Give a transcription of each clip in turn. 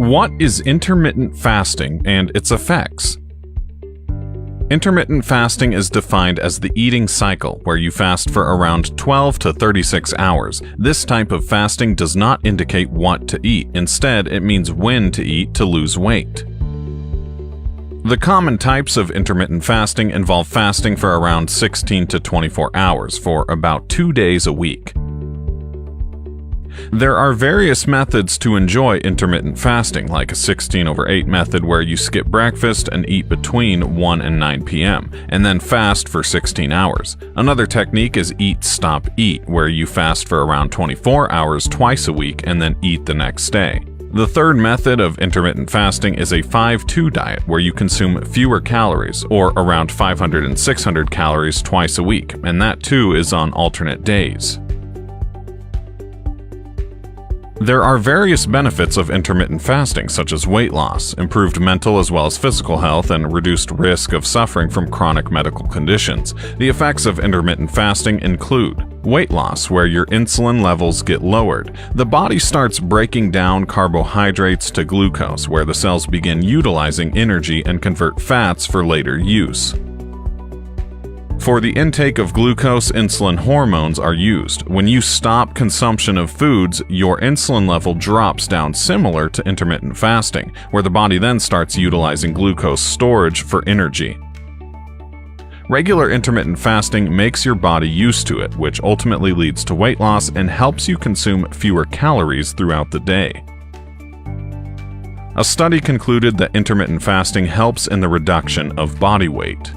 What is intermittent fasting and its effects? Intermittent fasting is defined as the eating cycle, where you fast for around 12 to 36 hours. This type of fasting does not indicate what to eat. Instead, it means when to eat to lose weight. The common types of intermittent fasting involve fasting for around 16 to 24 hours for about 2 days a week. There are various methods to enjoy intermittent fasting, like a 16/8 method where you skip breakfast and eat between 1 and 9 p.m., and then fast for 16 hours. Another technique is eat, stop, eat, where you fast for around 24 hours twice a week and then eat the next day. The third method of intermittent fasting is a 5-2 diet, where you consume fewer calories, or around 500 and 600 calories twice a week, and that too is on alternate days. There are various benefits of intermittent fasting, such as weight loss, improved mental as well as physical health, and reduced risk of suffering from chronic medical conditions. The effects of intermittent fasting include weight loss, where your insulin levels get lowered. The body starts breaking down carbohydrates to glucose, where the cells begin utilizing energy and convert fats for later use. For the intake of glucose, insulin hormones are used. When you stop consumption of foods, your insulin level drops down, similar to intermittent fasting, where the body then starts utilizing glucose storage for energy. Regular intermittent fasting makes your body used to it, which ultimately leads to weight loss and helps you consume fewer calories throughout the day. A study concluded that intermittent fasting helps in the reduction of body weight.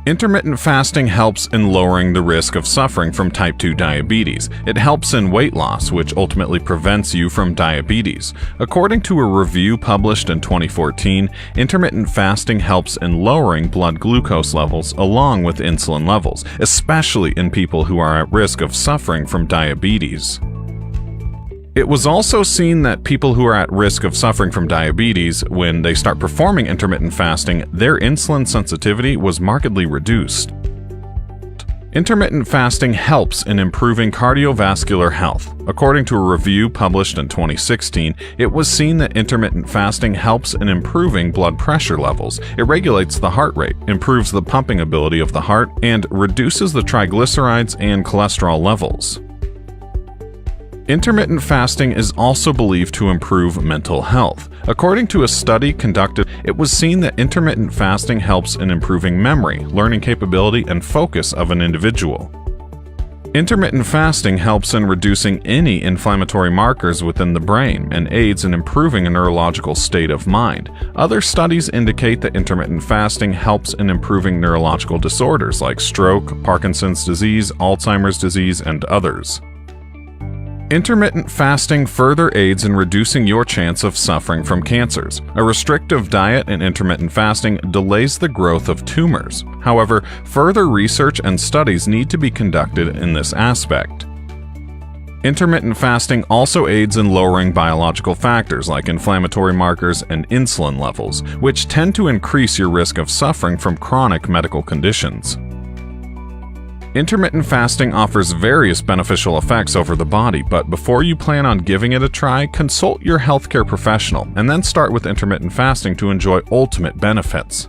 Intermittent fasting helps in lowering the risk of suffering from type 2 diabetes. It helps in weight loss, which ultimately prevents you from diabetes. According to a review published in 2014, intermittent fasting helps in lowering blood glucose levels along with insulin levels, especially in people who are at risk of suffering from diabetes. It was also seen that people who are at risk of suffering from diabetes, when they start performing intermittent fasting, their insulin sensitivity was markedly reduced. Intermittent fasting helps in improving cardiovascular health. According to a review published in 2016, it was seen that intermittent fasting helps in improving blood pressure levels. It regulates the heart rate, improves the pumping ability of the heart, and reduces the triglycerides and cholesterol levels. Intermittent fasting is also believed to improve mental health. According to a study conducted, it was seen that intermittent fasting helps in improving memory, learning capability, and focus of an individual. Intermittent fasting helps in reducing any inflammatory markers within the brain and aids in improving a neurological state of mind. Other studies indicate that intermittent fasting helps in improving neurological disorders like stroke, Parkinson's disease, Alzheimer's disease, and others. Intermittent fasting further aids in reducing your chance of suffering from cancers. A restrictive diet and intermittent fasting delays the growth of tumors. However, further research and studies need to be conducted in this aspect. Intermittent fasting also aids in lowering biological factors like inflammatory markers and insulin levels, which tend to increase your risk of suffering from chronic medical conditions. Intermittent fasting offers various beneficial effects over the body, but before you plan on giving it a try, consult your healthcare professional and then start with intermittent fasting to enjoy ultimate benefits.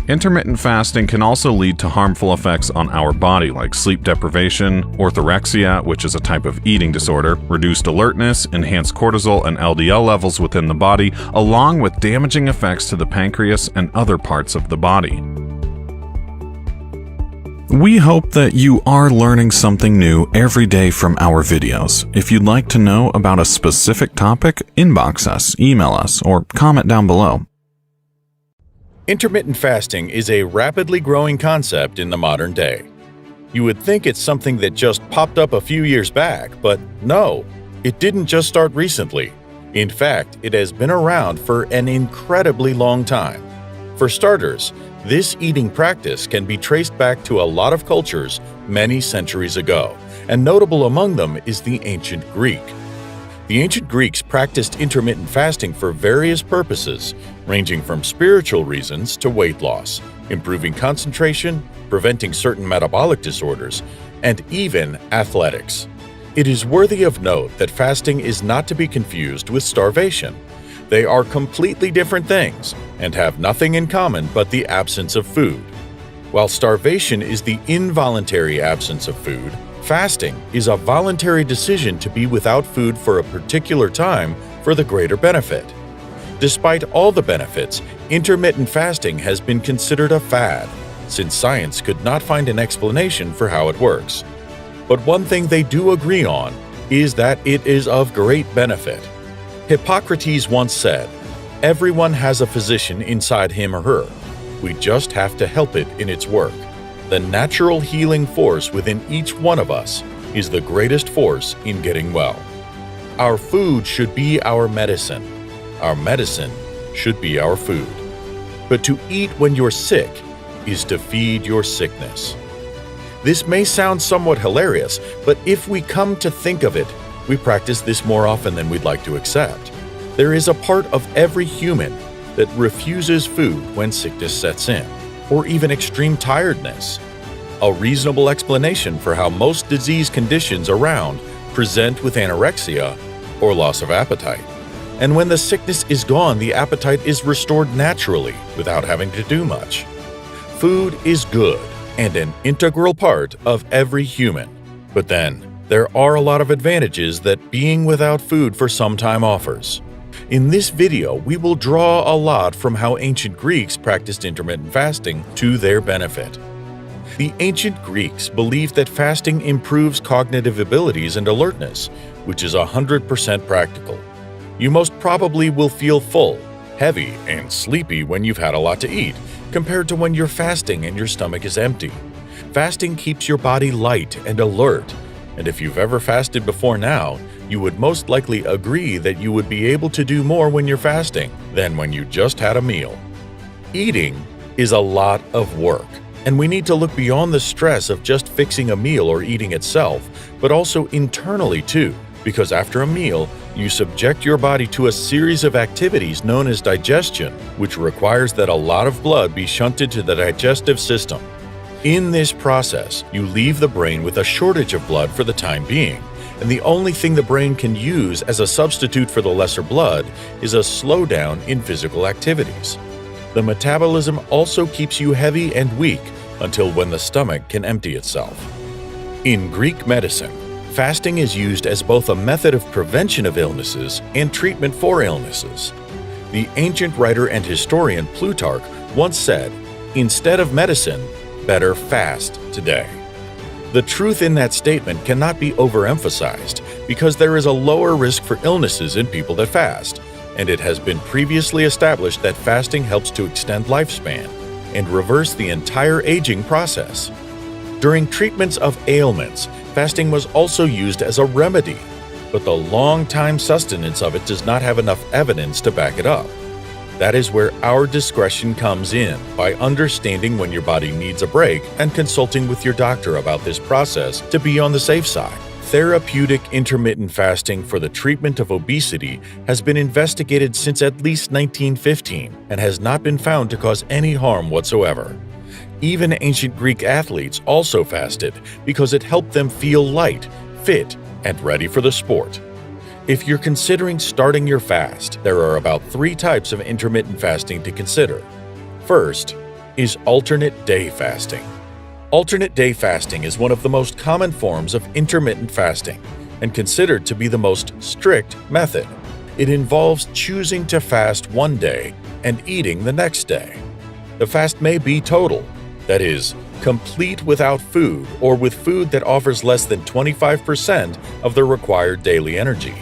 Intermittent fasting can also lead to harmful effects on our body, like sleep deprivation, orthorexia, which is a type of eating disorder, reduced alertness, enhanced cortisol and LDL levels within the body, along with damaging effects to the pancreas and other parts of the body. We hope that you are learning something new every day from our videos. If you'd like to know about a specific topic, inbox us, email us, or comment down below. Intermittent fasting is a rapidly growing concept in the modern day. You would think it's something that just popped up a few years back, but no, it didn't just start recently. In fact, it has been around for an incredibly long time. For starters, this eating practice can be traced back to a lot of cultures many centuries ago, and notable among them is the ancient Greek. The ancient Greeks practiced intermittent fasting for various purposes, ranging from spiritual reasons to weight loss, improving concentration, preventing certain metabolic disorders, and even athletics. It is worthy of note that fasting is not to be confused with starvation. They are completely different things and have nothing in common but the absence of food. While starvation is the involuntary absence of food, fasting is a voluntary decision to be without food for a particular time for the greater benefit. Despite all the benefits, intermittent fasting has been considered a fad, since science could not find an explanation for how it works. But one thing they do agree on is that it is of great benefit. Hippocrates once said, "Everyone has a physician inside him or her. We just have to help it in its work." The natural healing force within each one of us is the greatest force in getting well. Our food should be our medicine. Our medicine should be our food. But to eat when you're sick is to feed your sickness. This may sound somewhat hilarious, but if we come to think of it, we practice this more often than we'd like to accept. There is a part of every human that refuses food when sickness sets in, or even extreme tiredness. A reasonable explanation for how most disease conditions around present with anorexia or loss of appetite. And when the sickness is gone, the appetite is restored naturally without having to do much. Food is good and an integral part of every human. But then, there are a lot of advantages that being without food for some time offers. In this video, we will draw a lot from how ancient Greeks practiced intermittent fasting to their benefit. The ancient Greeks believed that fasting improves cognitive abilities and alertness, which is 100% practical. You most probably will feel full, heavy, and sleepy when you've had a lot to eat, compared to when you're fasting and your stomach is empty. Fasting keeps your body light and alert, and if you've ever fasted before now, you would most likely agree that you would be able to do more when you're fasting than when you just had a meal. Eating is a lot of work, and we need to look beyond the stress of just fixing a meal or eating itself, but also internally too, because after a meal, you subject your body to a series of activities known as digestion, which requires that a lot of blood be shunted to the digestive system. In this process, you leave the brain with a shortage of blood for the time being, and the only thing the brain can use as a substitute for the lesser blood is a slowdown in physical activities. The metabolism also keeps you heavy and weak until when the stomach can empty itself. In Greek medicine, fasting is used as both a method of prevention of illnesses and treatment for illnesses. The ancient writer and historian Plutarch once said, "Instead of medicine, better fast today." The truth in that statement cannot be overemphasized because there is a lower risk for illnesses in people that fast, and it has been previously established that fasting helps to extend lifespan and reverse the entire aging process. During treatments of ailments, fasting was also used as a remedy, but the long-time sustenance of it does not have enough evidence to back it up. That is where our discretion comes in, by understanding when your body needs a break and consulting with your doctor about this process to be on the safe side. Therapeutic intermittent fasting for the treatment of obesity has been investigated since at least 1915 and has not been found to cause any harm whatsoever. Even ancient Greek athletes also fasted because it helped them feel light, fit, and ready for the sport. If you're considering starting your fast, there are about 3 types of intermittent fasting to consider. First is alternate day fasting. Alternate day fasting is one of the most common forms of intermittent fasting and considered to be the most strict method. It involves choosing to fast one day and eating the next day. The fast may be total, that is, complete without food or with food that offers less than 25% of the required daily energy.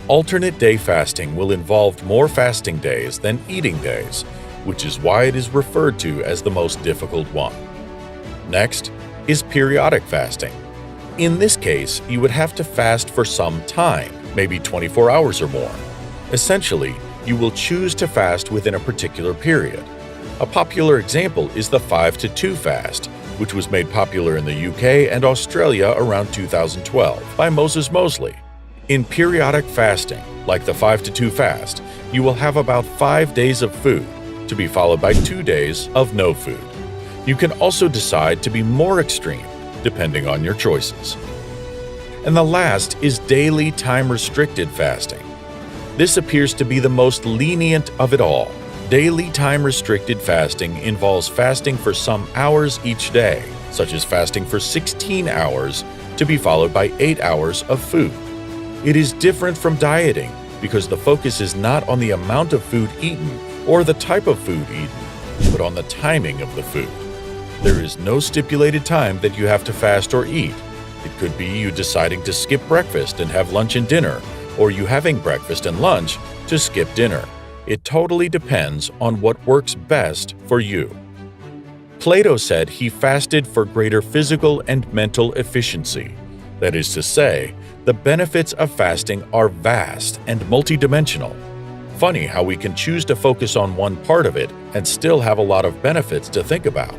Alternate day fasting will involve more fasting days than eating days, which is why it is referred to as the most difficult one. Next is periodic fasting. In this case, you would have to fast for some time, maybe 24 hours or more. Essentially, you will choose to fast within a particular period. A popular example is the 5-2 fast, which was made popular in the UK and Australia around 2012 by Moses Mosley. In periodic fasting, like the 5-2 fast, you will have about 5 days of food, to be followed by 2 days of no food. You can also decide to be more extreme, depending on your choices. and the last is daily time-restricted fasting. This appears to be the most lenient of it all. Daily time-restricted fasting involves fasting for some hours each day, such as fasting for 16 hours to be followed by 8 hours of food. It is different from dieting because the focus is not on the amount of food eaten or the type of food eaten, but on the timing of the food. There is no stipulated time that you have to fast or eat. It could be you deciding to skip breakfast and have lunch and dinner, or you having breakfast and lunch to skip dinner. It totally depends on what works best for you. Plato said he fasted for greater physical and mental efficiency. That is to say, the benefits of fasting are vast and multidimensional. Funny how we can choose to focus on one part of it and still have a lot of benefits to think about.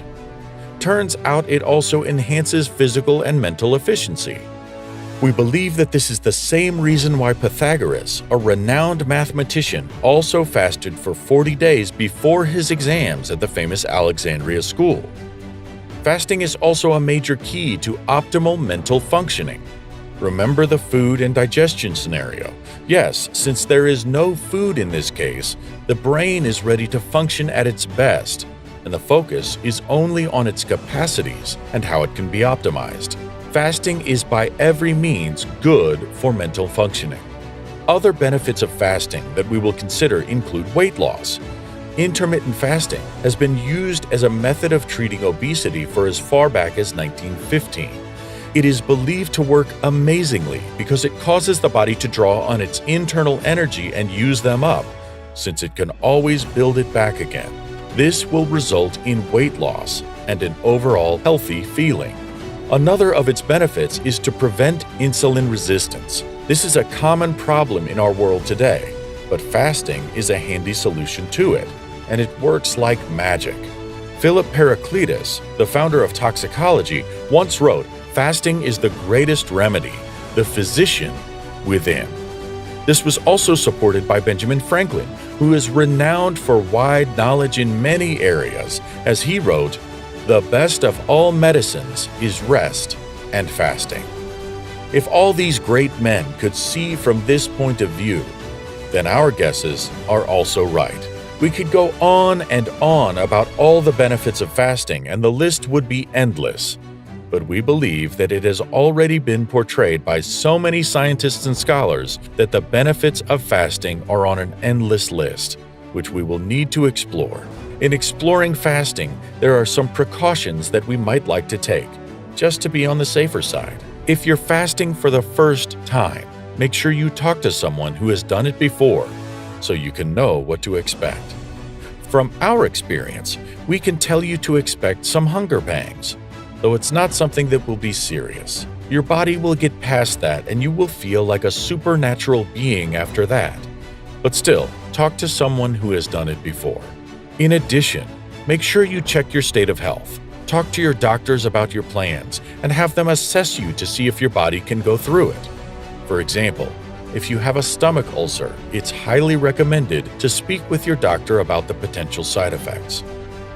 Turns out it also enhances physical and mental efficiency. We believe that this is the same reason why Pythagoras, a renowned mathematician, also fasted for 40 days before his exams at the famous Alexandria school. Fasting is also a major key to optimal mental functioning. Remember the food and digestion scenario. Yes, since there is no food in this case, the brain is ready to function at its best, and the focus is only on its capacities and how it can be optimized. Fasting is by every means good for mental functioning. Other benefits of fasting that we will consider include weight loss. Intermittent fasting has been used as a method of treating obesity for as far back as 1915. It is believed to work amazingly because it causes the body to draw on its internal energy and use them up, since it can always build it back again. This will result in weight loss and an overall healthy feeling. Another of its benefits is to prevent insulin resistance. This is a common problem in our world today, but fasting is a handy solution to it, and it works like magic. Philip Heraclitus, the founder of toxicology, once wrote, "Fasting is the greatest remedy, the physician within." This was also supported by Benjamin Franklin, who is renowned for wide knowledge in many areas, as he wrote, "The best of all medicines is rest and fasting." If all these great men could see from this point of view, then our guesses are also right. We could go on and on about all the benefits of fasting, and the list would be endless. But we believe that it has already been portrayed by so many scientists and scholars that the benefits of fasting are on an endless list, which we will need to explore. In exploring fasting, there are some precautions that we might like to take, just to be on the safer side. If you're fasting for the first time, make sure you talk to someone who has done it before, so you can know what to expect. From our experience, we can tell you to expect some hunger pangs, though it's not something that will be serious. Your body will get past that and you will feel like a supernatural being after that. But still, talk to someone who has done it before. In addition, make sure you check your state of health. Talk to your doctors about your plans and have them assess you to see if your body can go through it. For example, if you have a stomach ulcer, it's highly recommended to speak with your doctor about the potential side effects.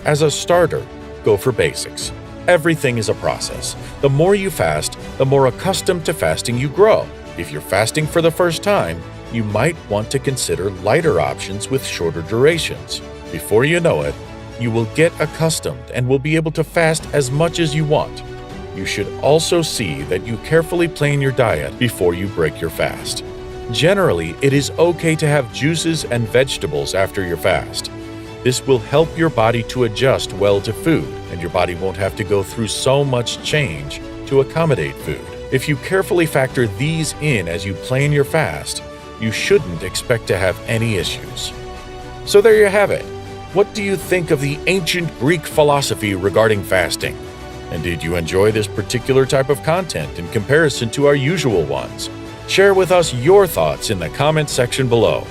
As a starter, go for basics. Everything is a process. The more you fast, the more accustomed to fasting you grow. If you're fasting for the first time, you might want to consider lighter options with shorter durations. Before you know it, you will get accustomed and will be able to fast as much as you want. You should also see that you carefully plan your diet before you break your fast. Generally, it is okay to have juices and vegetables after your fast. This will help your body to adjust well to food, and your body won't have to go through so much change to accommodate food. If you carefully factor these in as you plan your fast, you shouldn't expect to have any issues. So there you have it. What do you think of the ancient Greek philosophy regarding fasting? And did you enjoy this particular type of content in comparison to our usual ones? Share with us your thoughts in the comment section below.